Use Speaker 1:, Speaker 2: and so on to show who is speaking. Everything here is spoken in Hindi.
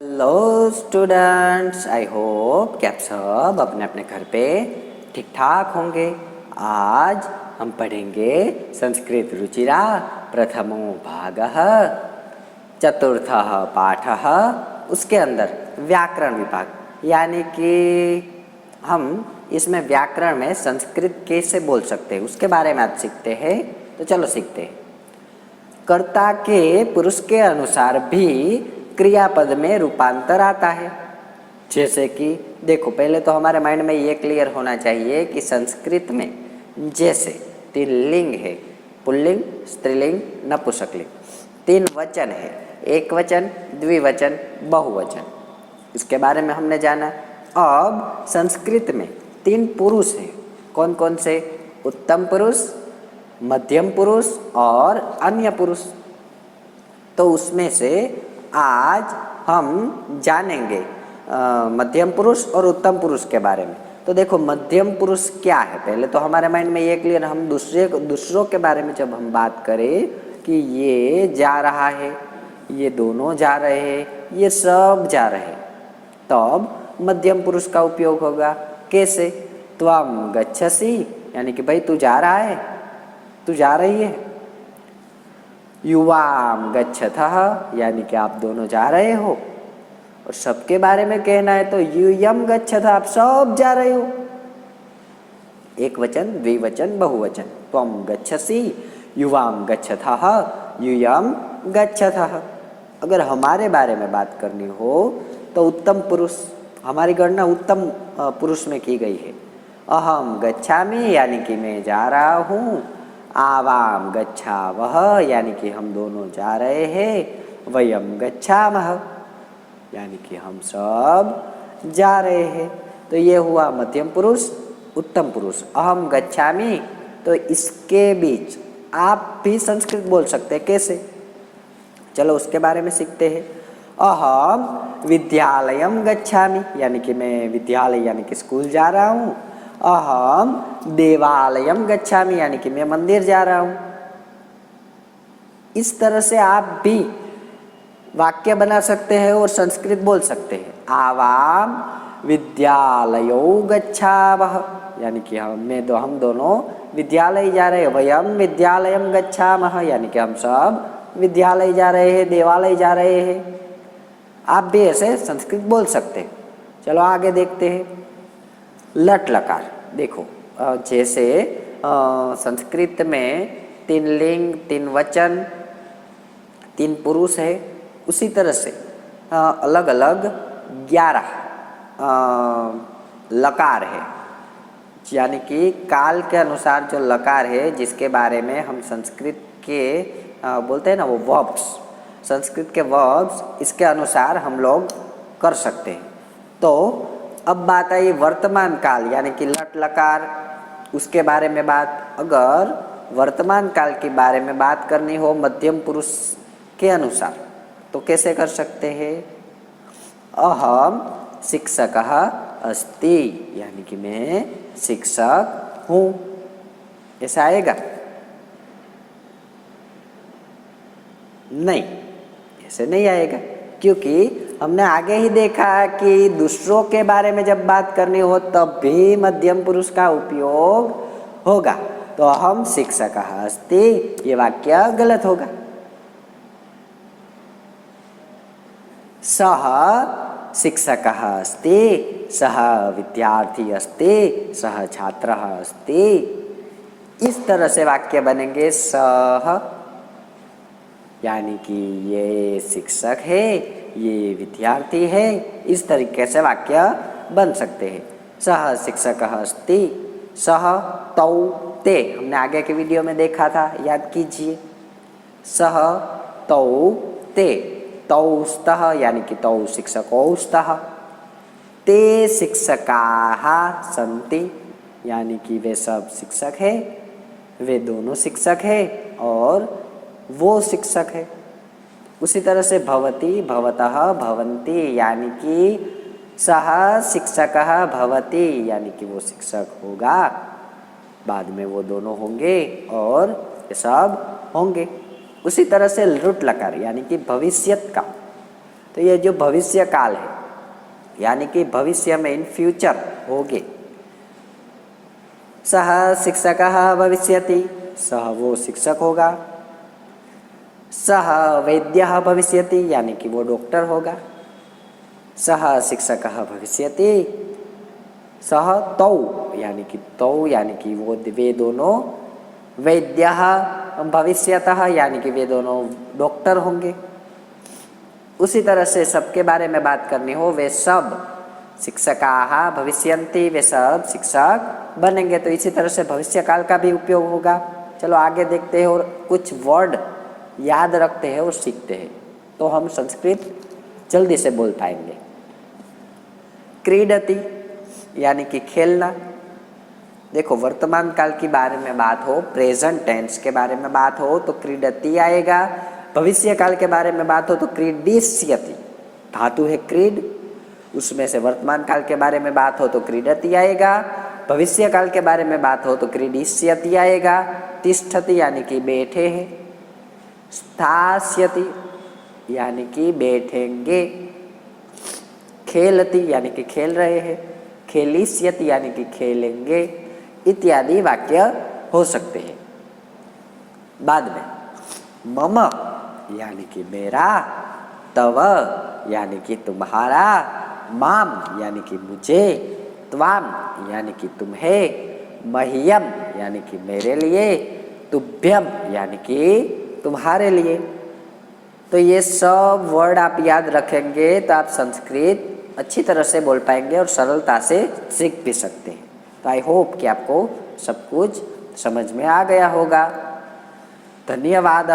Speaker 1: हेलो स्टूडेंट्स, आई होप कि आप सब अपने अपने घर पे ठीक ठाक होंगे। आज हम पढ़ेंगे संस्कृत रुचिरा प्रथमो भागः चतुर्थः पाठः। उसके अंदर व्याकरण विभाग, यानी कि हम इसमें व्याकरण में संस्कृत कैसे बोल सकते हैं उसके बारे में आज सीखते हैं। तो चलो सीखते हैं। कर्ता के पुरुष के अनुसार भी क्रियापद में रूपांतर आता है। जैसे कि देखो, पहले तो हमारे माइंड में ये क्लियर होना चाहिए कि संस्कृत में जैसे 3 लिंग है, पुल्लिंग, स्त्रीलिंग, नपुंसकलिंग। 3 वचन है, एक वचन, द्विवचन, बहुवचन। इसके बारे में हमने जाना। अब संस्कृत में 3 पुरुष हैं। कौन कौन से? उत्तम पुरुष, मध्यम पुरुष और अन्य पुरुष। तो उसमें से आज हम जानेंगे मध्यम पुरुष और उत्तम पुरुष के बारे में। तो देखो, मध्यम पुरुष क्या है, पहले तो हमारे माइंड में ये क्लियर। हम दूसरों के बारे में जब हम बात करें कि ये जा रहा है, ये दोनों जा रहे हैं, ये सब जा रहे हैं, तब मध्यम पुरुष का उपयोग होगा। कैसे? त्वम गच्छसि, यानी कि भाई तू जा रहा है, तू जा रही है। युवाम गच्छतः, यानी कि आप दोनों जा रहे हो। और सबके बारे में कहना है तो यूयम गच्छतः, आप सब जा रहे हो। एक वचन, द्विवचन, बहुवचन। त्वम गच्छसि, युवाम गच्छतः, यूयम गच्छतः। अगर हमारे बारे में बात करनी हो तो उत्तम पुरुष, हमारी गणना उत्तम पुरुष में की गई है। अहम गच्छामि, यानी कि मैं जा रहा हूँ। आवाम गच्छावः, यानी कि हम दोनों जा रहे हैं। वयम गच्छामः, यानी कि हम सब जा रहे हैं। तो ये हुआ मध्यम पुरुष, उत्तम पुरुष। अहम गच्छामि, तो इसके बीच आप भी संस्कृत बोल सकते हैं। कैसे? चलो उसके बारे में सीखते हैं। अहम विद्यालयम गच्छामि, यानी कि मैं विद्यालय यानी कि स्कूल जा रहा हूँ। अहम देवालयम गच्छामि, यानी कि मैं मंदिर जा रहा हूँ। इस तरह से आप भी वाक्य बना सकते हैं और संस्कृत बोल सकते हैं। आवाम विद्यालयो गच्छावः, यानी कि हम दोनों विद्यालय जा रहे हैं। वयम विद्यालयम गच्छामः, यानी कि हम सब विद्यालय जा रहे हैं, देवालय जा रहे हैं। आप भी ऐसे संस्कृत बोल सकते हैं। चलो आगे देखते हैं। लट लकार, देखो जैसे संस्कृत में 3 लिंग, 3 वचन, 3 पुरुष है, उसी तरह से अलग अलग 11 लकार है। यानी कि काल के अनुसार जो लकार है, जिसके बारे में हम संस्कृत के बोलते हैं ना, वो वर्ब्स, संस्कृत के वर्ब्स, इसके अनुसार हम लोग कर सकते हैं। तो अब बात आई वर्तमान काल, यानी कि लट लकार, उसके बारे में बात। अगर वर्तमान काल के बारे में बात करनी हो मध्यम पुरुष के अनुसार, तो कैसे कर सकते हैं? अहम शिक्षकः अस्ति, यानी कि मैं शिक्षक हूँ। ऐसा आएगा? नहीं, ऐसे नहीं आएगा, क्योंकि हमने आगे ही देखा कि दूसरों के बारे में जब बात करनी हो तब भी मध्यम पुरुष का उपयोग होगा। तो हम शिक्षकः अस्ति, ये वाक्य गलत होगा। सः शिक्षकः अस्ति, सः विद्यार्थी अस्ति, सः छात्रः अस्ति। इस तरह से वाक्य बनेंगे। सः, यानी कि ये शिक्षक है, ये विद्यार्थी है। इस तरीके से वाक्य बन सकते हैं। सः शिक्षकः अस्ति, सः तौ ते, हमने आगे के वीडियो में देखा था, याद कीजिए। सः तौ ते, तौ स्तः, यानी कि तौ शिक्षकौ स्तः। ते शिक्षकाः सन्ति, यानी कि वे सब शिक्षक है, वे दोनों शिक्षक है और वो शिक्षक है। उसी तरह से भवति, भवतः, भवन्ति, यानी कि सः शिक्षकः भवति, यानी कि वो शिक्षक होगा, बाद में वो दोनों होंगे और ये सब होंगे। उसी तरह से लुट लकार, यानी कि भविष्यत का, तो ये जो भविष्य काल है, यानी कि भविष्य में इन फ्यूचर होगे। सह शिक्षकः भविष्यति, सह वो शिक्षक होगा। सह वैद्यः भविष्यति, यानी कि वो डॉक्टर होगा। सह शिक्षकः भविष्यति, सह तौ यानी कि वो वे दोनों। वैद्यः भविष्यतः, यानी कि वे दोनों डॉक्टर होंगे। उसी तरह से सबके बारे में बात करनी हो, वे सब शिक्षकाः भविष्यन्ति, वे सब शिक्षक बनेंगे। तो इसी तरह से भविष्य काल का भी उपयोग होगा। चलो आगे देखते हैं और कुछ वर्ड याद रखते हैं और सीखते हैं, तो हम संस्कृत जल्दी से बोल पाएंगे। क्रीडति यानी कि खेलना। देखो वर्तमान काल की बारे में बात हो, प्रेजेंट टेंस के बारे में बात हो तो क्रीडति आएगा। भविष्य काल के बारे में बात हो तो क्रीडिष्यति, धातु है क्रीड, उसमें से वर्तमान काल के बारे में बात हो तो क्रीडति आएगा। भविष्य काल के बारे में बात हो तो क्रीडिष्यति आएगा। तिष्ठति यानी कि बैठे हैं। स्थास्यति यानी कि बैठेंगे। खेलति यानी कि खेल रहे हैं। खेलिष्यति यानी कि खेलेंगे, इत्यादि वाक्य हो सकते हैं। बाद में मम यानी कि मेरा, तव यानी कि तुम्हारा, माम यानी कि मुझे, त्वाम यानी कि तुम्हें, मह्यम यानी कि मेरे लिए, तुभ्यम यानी कि तुम्हारे लिए। तो ये सब वर्ड आप याद रखेंगे तो आप संस्कृत अच्छी तरह से बोल पाएंगे और सरलता से सीख भी सकते हैं। तो आई होप कि आपको सब कुछ समझ में आ गया होगा। धन्यवाद।